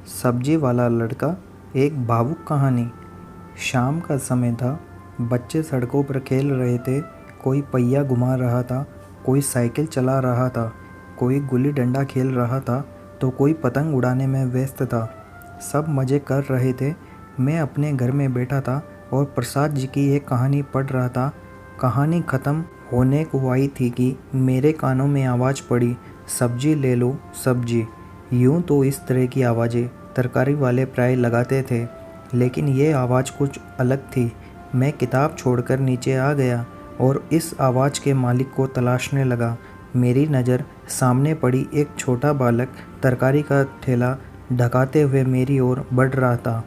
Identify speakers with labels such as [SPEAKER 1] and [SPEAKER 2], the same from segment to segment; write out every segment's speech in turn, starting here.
[SPEAKER 1] सब्जी वाला लड़का, एक भावुक कहानी। शाम का समय था। बच्चे सड़कों पर खेल रहे थे। कोई पहिया घुमा रहा था, कोई साइकिल चला रहा था, कोई गुल्ली डंडा खेल रहा था, तो कोई पतंग उड़ाने में व्यस्त था। सब मज़े कर रहे थे। मैं अपने घर में बैठा था और प्रसाद जी की एक कहानी पढ़ रहा था। कहानी ख़त्म होने को आई थी कि मेरे कानों में आवाज़ पड़ी, सब्जी ले लो सब्जी। यूँ तो इस तरह की आवाज़ें तरकारी वाले प्राय लगाते थे, लेकिन ये आवाज़ कुछ अलग थी। मैं किताब छोड़कर नीचे आ गया और इस आवाज़ के मालिक को तलाशने लगा। मेरी नज़र सामने पड़ी। एक छोटा बालक तरकारी का ठेला ढकाते हुए मेरी ओर बढ़ रहा था।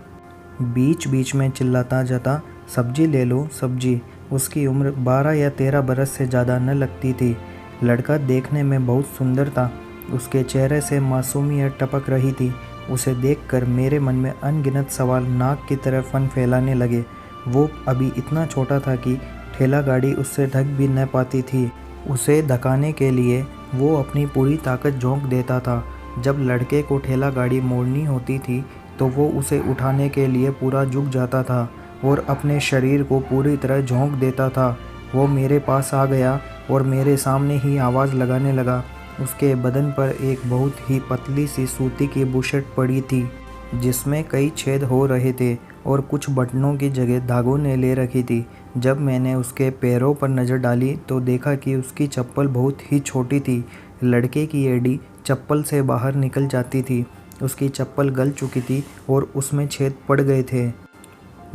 [SPEAKER 1] बीच बीच में चिल्लाता जाता, सब्जी ले लो सब्जी। उसकी उम्र 12 या 13 बरस से ज़्यादा न लगती थी। लड़का देखने में बहुत सुंदर था। उसके चेहरे से मासूमियत टपक रही थी। उसे देखकर मेरे मन में अनगिनत सवाल नाक की तरह फन फैलाने लगे। वो अभी इतना छोटा था कि ठेला गाड़ी उससे ढक भी न पाती थी। उसे धकाने के लिए वो अपनी पूरी ताकत झोंक देता था। जब लड़के को ठेला गाड़ी मोड़नी होती थी तो वो उसे उठाने के लिए पूरा झुक जाता था और अपने शरीर को पूरी तरह झोंक देता था। वो मेरे पास आ गया और मेरे सामने ही आवाज़ लगाने लगा। उसके बदन पर एक बहुत ही पतली सी सूती की बुशर्ट पड़ी थी, जिसमें कई छेद हो रहे थे और कुछ बटनों की जगह धागों ने ले रखी थी। जब मैंने उसके पैरों पर नज़र डाली तो देखा कि उसकी चप्पल बहुत ही छोटी थी। लड़के की एड़ी चप्पल से बाहर निकल जाती थी। उसकी चप्पल गल चुकी थी और उसमें छेद पड़ गए थे।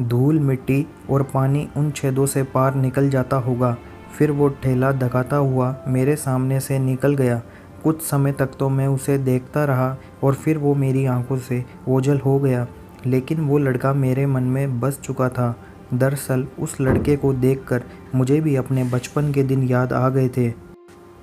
[SPEAKER 1] धूल, मिट्टी और पानी उन छेदों से पार निकल जाता होगा। फिर वो ठेला धकाता हुआ मेरे सामने से निकल गया। कुछ समय तक तो मैं उसे देखता रहा और फिर वो मेरी आंखों से ओझल हो गया। लेकिन वो लड़का मेरे मन में बस चुका था। दरअसल उस लड़के को देखकर मुझे भी अपने बचपन के दिन याद आ गए थे,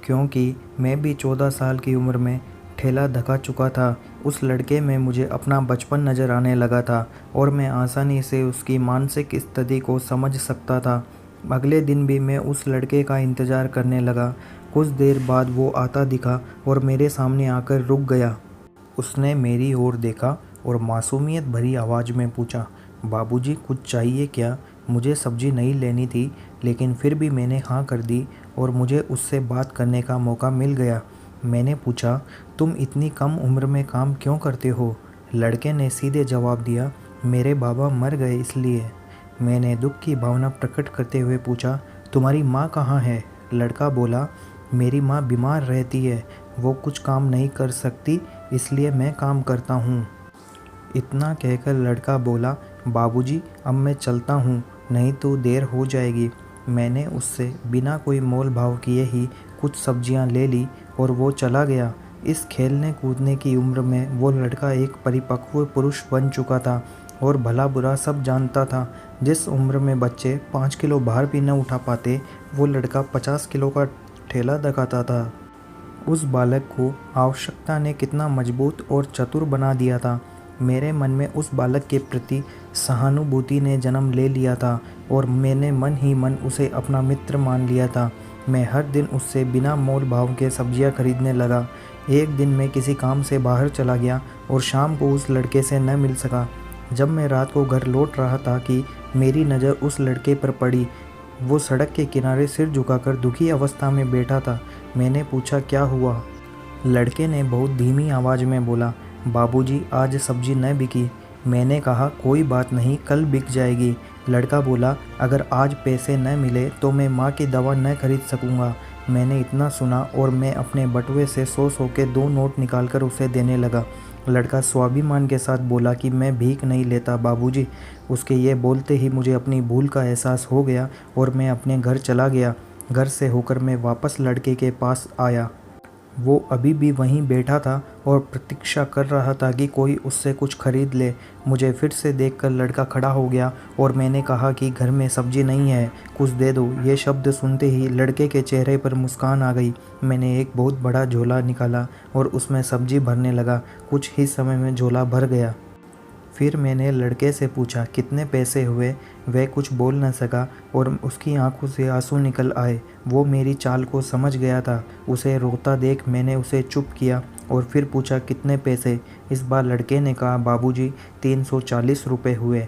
[SPEAKER 1] क्योंकि मैं भी 14 साल की उम्र में ठेला धका चुका था। उस लड़के में मुझे अपना बचपन नज़र आने लगा था और मैं आसानी से उसकी मानसिक स्थिति को समझ सकता था। अगले दिन भी मैं उस लड़के का इंतज़ार करने लगा। कुछ देर बाद वो आता दिखा और मेरे सामने आकर रुक गया। उसने मेरी ओर देखा और मासूमियत भरी आवाज़ में पूछा, बाबूजी कुछ चाहिए क्या? मुझे सब्ज़ी नहीं लेनी थी, लेकिन फिर भी मैंने हाँ कर दी और मुझे उससे बात करने का मौका मिल गया। मैंने पूछा, तुम इतनी कम उम्र में काम क्यों करते हो? लड़के ने सीधे जवाब दिया, मेरे बाबा मर गए इसलिए। मैंने दुख की भावना प्रकट करते हुए पूछा, तुम्हारी माँ कहाँ है? लड़का बोला, मेरी माँ बीमार रहती है, वो कुछ काम नहीं कर सकती, इसलिए मैं काम करता हूँ। इतना कहकर लड़का बोला, बाबूजी अब मैं चलता हूँ, नहीं तो देर हो जाएगी। मैंने उससे बिना कोई मोल भाव किए ही कुछ सब्जियाँ ले ली और वो चला गया। इस खेलने कूदने की उम्र में वो लड़का एक परिपक्व पुरुष बन चुका था और भला बुरा सब जानता था। जिस उम्र में बच्चे 5 किलो भार भी न उठा पाते, वो लड़का 50 किलो का ठेला धकाता था। उस बालक को आवश्यकता ने कितना मजबूत और चतुर बना दिया था। मेरे मन में उस बालक के प्रति सहानुभूति ने जन्म ले लिया था और मैंने मन ही मन उसे अपना मित्र मान लिया था। मैं हर दिन उससे बिना मोल भाव के सब्जियां खरीदने लगा। एक दिन मैं किसी काम से बाहर चला गया और शाम को उस लड़के से न मिल सका। जब मैं रात को घर लौट रहा था कि मेरी नज़र उस लड़के पर पड़ी। वो सड़क के किनारे सिर झुकाकर दुखी अवस्था में बैठा था। मैंने पूछा, क्या हुआ? लड़के ने बहुत धीमी आवाज़ में बोला, बाबूजी आज सब्जी न बिकी। मैंने कहा, कोई बात नहीं, कल बिक जाएगी। लड़का बोला, अगर आज पैसे न मिले तो मैं माँ की दवा न खरीद सकूँगा। मैंने इतना सुना और मैं अपने बटुए से 100 के 2 नोट निकालकर उसे देने लगा। लड़का स्वाभिमान के साथ बोला कि मैं भीख नहीं लेता बाबूजी। उसके ये बोलते ही मुझे अपनी भूल का एहसास हो गया और मैं अपने घर चला गया। घर से होकर मैं वापस लड़के के पास आया। वो अभी भी वहीं बैठा था और प्रतीक्षा कर रहा था कि कोई उससे कुछ खरीद ले। मुझे फिर से देखकर लड़का खड़ा हो गया और मैंने कहा कि घर में सब्जी नहीं है, कुछ दे दो। ये शब्द सुनते ही लड़के के चेहरे पर मुस्कान आ गई। मैंने एक बहुत बड़ा झोला निकाला और उसमें सब्जी भरने लगा। कुछ ही समय में झोला भर गया। फिर मैंने लड़के से पूछा, कितने पैसे हुए? वह कुछ बोल न सका और उसकी आंखों से आंसू निकल आए। वो मेरी चाल को समझ गया था। उसे रोता देख मैंने उसे चुप किया और फिर पूछा कितने पैसे। इस बार लड़के ने कहा बाबूजी 340 रुपये हुए।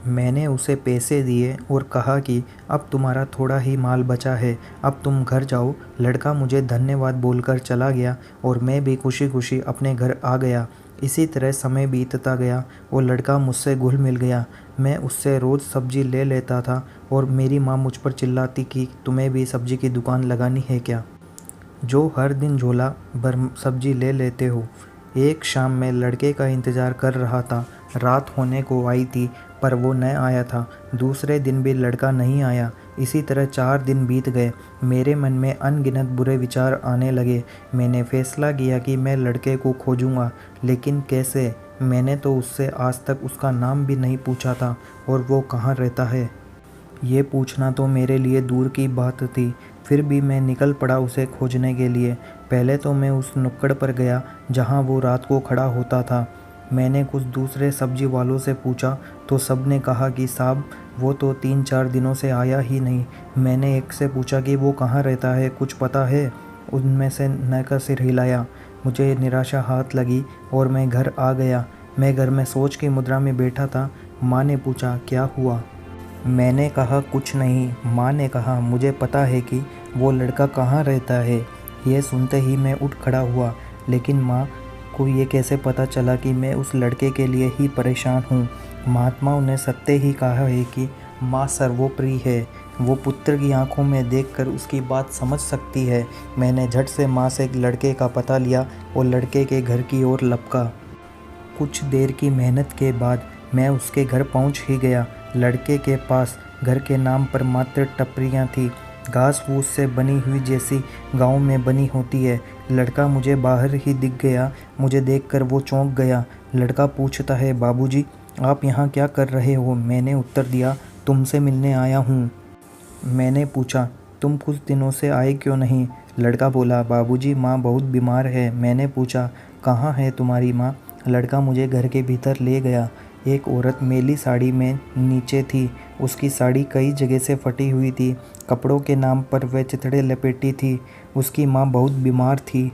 [SPEAKER 1] मैंने उसे पैसे दिए और कहा कि अब तुम्हारा थोड़ा ही माल बचा है, अब तुम घर जाओ। लड़का मुझे धन्यवाद बोलकर चला गया और मैं भी खुशी खुशी अपने घर आ गया। इसी तरह समय बीतता गया और लड़का मुझसे घुल मिल गया। मैं उससे रोज़ सब्ज़ी ले लेता था और मेरी माँ मुझ पर चिल्लाती कि तुम्हें भी सब्ज़ी की दुकान लगानी है क्या, जो हर दिन झोला भर सब्ज़ी ले लेते हो। एक शाम मैं लड़के का इंतज़ार कर रहा था। रात होने को आई थी पर वो न आया था। दूसरे दिन भी लड़का नहीं आया। इसी तरह 4 दिन बीत गए। मेरे मन में अनगिनत बुरे विचार आने लगे। मैंने फैसला किया कि मैं लड़के को खोजूंगा, लेकिन कैसे? मैंने तो उससे आज तक उसका नाम भी नहीं पूछा था और वो कहाँ रहता है ये पूछना तो मेरे लिए दूर की बात थी। फिर भी मैं निकल पड़ा उसे खोजने के लिए। पहले तो मैं उस नुक्कड़ पर गया जहाँ वो रात को खड़ा होता था। मैंने कुछ दूसरे सब्जी वालों से पूछा तो सब ने कहा कि साहब वो तो 3-4 दिनों से आया ही नहीं। मैंने एक से पूछा कि वो कहाँ रहता है, कुछ पता है? उनमें से न का सिर हिलाया। मुझे निराशा हाथ लगी और मैं घर आ गया। मैं घर में सोच की मुद्रा में बैठा था। माँ ने पूछा क्या हुआ? मैंने कहा कुछ नहीं। माँ ने कहा मुझे पता है कि वो लड़का कहाँ रहता है। ये सुनते ही मैं उठ खड़ा हुआ। लेकिन माँ को ये कैसे पता चला कि मैं उस लड़के के लिए ही परेशान हूँ? महात्माओं ने सत्य ही कहा है कि माँ सर्वोपरि है। वो पुत्र की आंखों में देखकर उसकी बात समझ सकती है। मैंने झट से माँ से लड़के का पता लिया और लड़के के घर की ओर लपका। कुछ देर की मेहनत के बाद मैं उसके घर पहुंच ही गया। लड़के के पास घर के नाम पर मात्र टपरियां थी, घास फूस से बनी हुई जैसी गांव में बनी होती है। लड़का मुझे बाहर ही दिख गया। मुझे देखकर वो चौंक गया। लड़का पूछता है बाबूजी आप यहाँ क्या कर रहे हो? मैंने उत्तर दिया तुमसे मिलने आया हूँ। मैंने पूछा तुम कुछ दिनों से आए क्यों नहीं? लड़का बोला बाबूजी माँ बहुत बीमार है। मैंने पूछा कहाँ है तुम्हारी माँ? लड़का मुझे घर के भीतर ले गया। एक औरत मेली साड़ी में नीचे थी। उसकी साड़ी कई जगह से फटी हुई थी। कपड़ों के नाम पर वह चिथड़े लपेटी थी। उसकी माँ बहुत बीमार थी,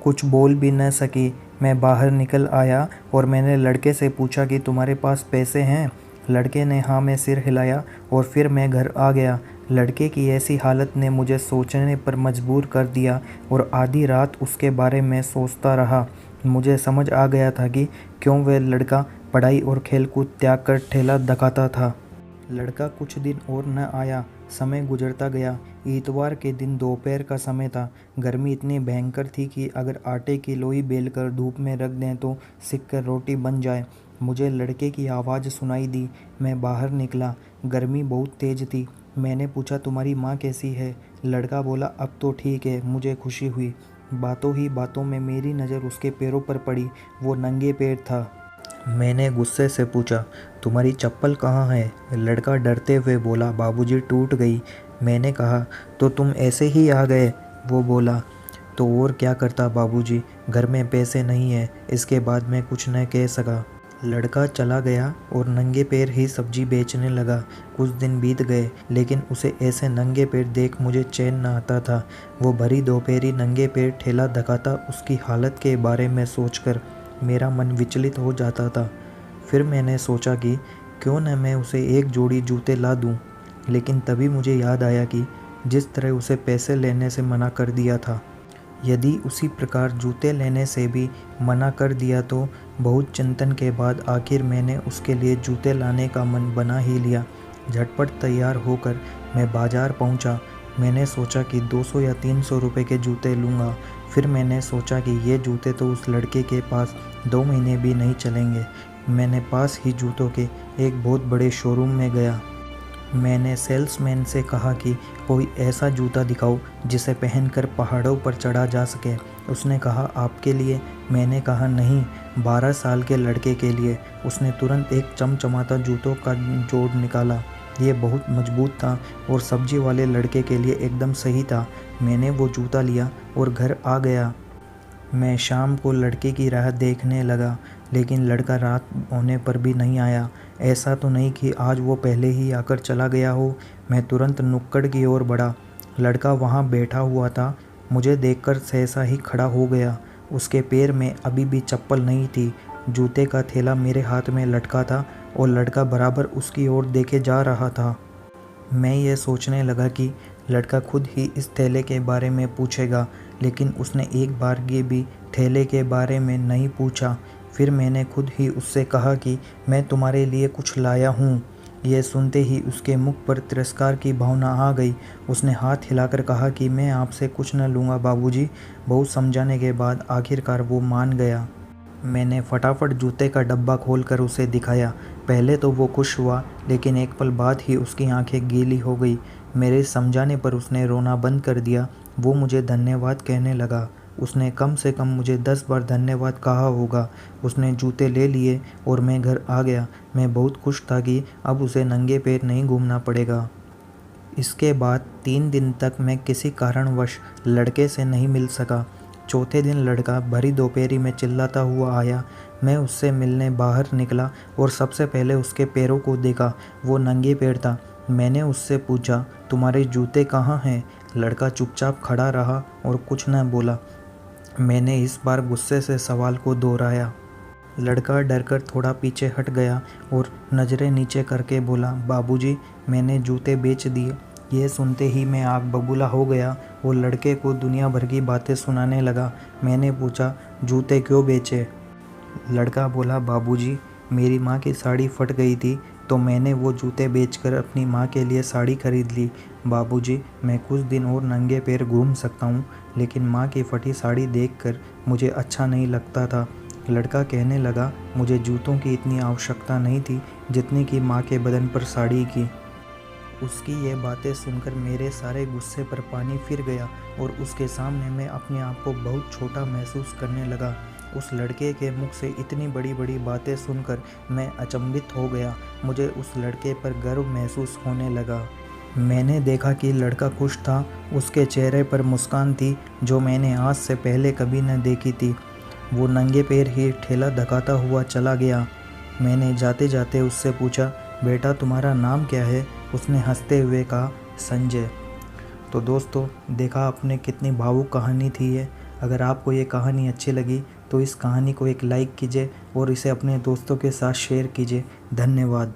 [SPEAKER 1] कुछ बोल भी न सकी। मैं बाहर निकल आया और मैंने लड़के से पूछा कि तुम्हारे पास पैसे हैं? लड़के ने हाँ में सिर हिलाया और फिर मैं घर आ गया। लड़के की ऐसी हालत ने मुझे सोचने पर मजबूर कर दिया और आधी रात उसके बारे में सोचता रहा। मुझे समझ आ गया था कि क्यों वह लड़का पढ़ाई और खेलकूद त्याग कर ठेला दकाता था। लड़का कुछ दिन और न आया। समय गुजरता गया। इतवार के दिन दोपहर का समय था। गर्मी इतनी भयंकर थी कि अगर आटे की लोई बेलकर धूप में रख दें तो सिक कर रोटी बन जाए। मुझे लड़के की आवाज़ सुनाई दी। मैं बाहर निकला। गर्मी बहुत तेज़ थी। मैंने पूछा तुम्हारी माँ कैसी है? लड़का बोला अब तो ठीक है। मुझे खुशी हुई। बातों ही बातों में मेरी नज़र उसके पैरों पर पड़ी। वो नंगे पैर था। मैंने गुस्से से पूछा तुम्हारी चप्पल कहाँ है? लड़का डरते हुए बोला बाबूजी टूट गई। मैंने कहा तो तुम ऐसे ही आ गए? वो बोला तो और क्या करता बाबूजी, घर में पैसे नहीं है। इसके बाद मैं कुछ न कह सका। लड़का चला गया और नंगे पैर ही सब्जी बेचने लगा। कुछ दिन बीत गए लेकिन उसे ऐसे नंगे पैर देख मुझे चैन न आता था। वो भरी दोपहरी नंगे पैर ठेला धकाता। उसकी हालत के बारे में सोचकर मेरा मन विचलित हो जाता था। फिर मैंने सोचा कि क्यों न मैं उसे एक जोड़ी जूते ला दूं। लेकिन तभी मुझे याद आया कि जिस तरह उसे पैसे लेने से मना कर दिया था, यदि उसी प्रकार जूते लेने से भी मना कर दिया तो बहुत चिंतन के बाद आखिर मैंने उसके लिए जूते लाने का मन बना ही लिया। झटपट तैयार होकर मैं बाज़ार पहुंचा। मैंने सोचा कि 200 या 300 रुपये के जूते लूँगा। फिर मैंने सोचा कि ये जूते तो उस लड़के के पास 2 महीने भी नहीं चलेंगे। मैंने पास ही जूतों के एक बहुत बड़े शोरूम में गया। मैंने सेल्समैन से कहा कि कोई ऐसा जूता दिखाओ जिसे पहनकर पहाड़ों पर चढ़ा जा सके। उसने कहा आपके लिए? मैंने कहा नहीं, 12 साल के लड़के के लिए। उसने तुरंत एक चमचमाता जूतों का जोड़ निकाला। ये बहुत मजबूत था और सब्जी वाले लड़के के लिए एकदम सही था। मैंने वो जूता लिया और घर आ गया। मैं शाम को लड़के की राह देखने लगा, लेकिन लड़का रात होने पर भी नहीं आया। ऐसा तो नहीं कि आज वो पहले ही आकर चला गया हो। मैं तुरंत नुक्कड़ की ओर बढ़ा। लड़का वहाँ बैठा हुआ था। मुझे देखकर सहसा ही खड़ा हो गया। उसके पैर में अभी भी चप्पल नहीं थी। जूते का थैला मेरे हाथ में लटका था और लड़का बराबर उसकी ओर देखे जा रहा था। मैं ये सोचने लगा कि लड़का खुद ही इस थैले के बारे में पूछेगा, लेकिन उसने एक बार ये भी थैले के बारे में नहीं पूछा। फिर मैंने खुद ही उससे कहा कि मैं तुम्हारे लिए कुछ लाया हूँ। यह सुनते ही उसके मुख पर तिरस्कार की भावना आ गई। उसने हाथ हिलाकर कहा कि मैं आपसे कुछ न लूँगा बाबूजी। बहुत समझाने के बाद आखिरकार वो मान गया। मैंने फटाफट जूते का डब्बा खोलकर उसे दिखाया। पहले तो वो खुश हुआ, लेकिन एक पल बाद ही उसकी आंखें गीली हो गई। मेरे समझाने पर उसने रोना बंद कर दिया। वो मुझे धन्यवाद कहने लगा। उसने कम से कम मुझे 10 बार धन्यवाद कहा होगा। उसने जूते ले लिए और मैं घर आ गया। मैं बहुत खुश था कि अब उसे नंगे पैर नहीं घूमना पड़ेगा। इसके बाद 3 दिन तक मैं किसी कारणवश लड़के से नहीं मिल सका। चौथे दिन लड़का भरी दोपहरी में चिल्लाता हुआ आया। मैं उससे मिलने बाहर निकला और सबसे पहले उसके पैरों को देखा। वो नंगे पैर था। मैंने उससे पूछा, तुम्हारे जूते कहाँ हैं? लड़का चुपचाप खड़ा रहा और कुछ न बोला। मैंने इस बार गुस्से से सवाल को दोहराया। लड़का डरकर थोड़ा पीछे हट गया और नज़रें नीचे करके बोला, बाबूजी, मैंने जूते बेच दिए। यह सुनते ही मैं आग बबूला हो गया और लड़के को दुनिया भर की बातें सुनाने लगा। मैंने पूछा, जूते क्यों बेचे? लड़का बोला, बाबूजी, मेरी माँ की साड़ी फट गई थी तो मैंने वो जूते बेचकर अपनी माँ के लिए साड़ी खरीद ली। बाबूजी, मैं कुछ दिन और नंगे पैर घूम सकता हूँ, लेकिन माँ की फटी साड़ी देखकर मुझे अच्छा नहीं लगता था। लड़का कहने लगा, मुझे जूतों की इतनी आवश्यकता नहीं थी जितनी कि माँ के बदन पर साड़ी की। उसकी ये बातें सुनकर मेरे सारे गुस्से पर पानी फिर गया और उसके सामने मैं अपने आप को बहुत छोटा महसूस करने लगा। उस लड़के के मुख से इतनी बड़ी बड़ी बातें सुनकर मैं अचंभित हो गया। मुझे उस लड़के पर गर्व महसूस होने लगा। मैंने देखा कि लड़का खुश था। उसके चेहरे पर मुस्कान थी जो मैंने आज से पहले कभी न देखी थी। वो नंगे पैर ही ठेला धकाता हुआ चला गया। मैंने जाते जाते उससे पूछा, बेटा, तुम्हारा नाम क्या है? उसने हंसते हुए कहा, संजय। तो दोस्तों, देखा आपने कितनी भावुक कहानी थी ये। अगर आपको ये कहानी अच्छी लगी तो इस कहानी को एक लाइक कीजिए और इसे अपने दोस्तों के साथ शेयर कीजिए। धन्यवाद।